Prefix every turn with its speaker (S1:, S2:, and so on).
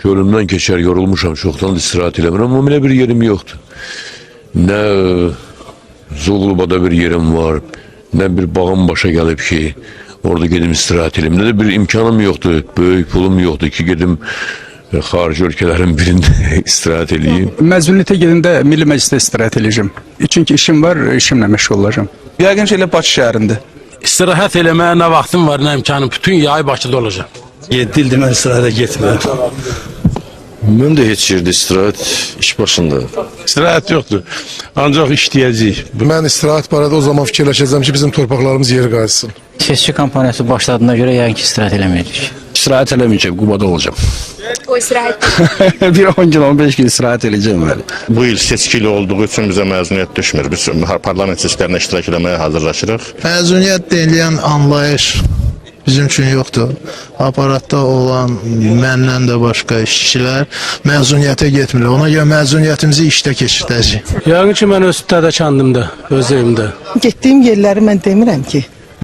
S1: Könlümden keçer, yorulmuşam, çoktan istirahat eləmirəm, amma elə bir yerim yoktu. Ne Zolubada bir yerim var, ne bir bağım başa gelip ki, orada gedim istirahat edelim, ne de bir imkanım yoktu, böyük pulum yoktu ki gedim xarici ölkələrin birində istirahat edeyim.
S2: Məzuniyyətə gedəndə Milli Məclisdə istirahat edəcəm. Çünki işim var, işimlə məşğul olacağam. Yəqin ki, elə Bakı şəhərində.
S3: İstirahat eləməyə nə vaxtım var, nə imkanım, bütün yay Bakıda olacaq.
S4: 7 ildir mən istirahətə getmirəm.
S5: Mən də heç yerdə istirahət iş başında.
S4: İstirahət yoxdur, ancaq işləyəcəyik.
S6: Mən istirahət barədə o zaman fikirləşəcəm ki, bizim torpaqlarımız yeri qayıtsın.
S7: Seçki kampaniyası başladığına göre yəqin ki, istirahət eləməyəcək.
S5: İstirahət eləməyəcəm, Qubada olacağım.
S8: O istirahət.
S5: Bir 10 gün, 15 gün istirahət edəcəm mən.
S9: Bu il seçkili olduğu üçün bizə məzuniyyət düşmür. Biz parlament seçkilərinə iştirak etməyə hazırlaşırıq.
S10: Məzuniyyət deyilən anlayış bizim üçün yoxdur. Aparatda olan məndən də başqa işçilər məzuniyyətə getmirlər. Ona görə məzuniyyətimizi işdə keçirdəcəyik.
S3: Yəqin ki, mən öz təzə kəndimdə, öz evimdə.
S11: Getdiyim yerləri mən demirəm ki,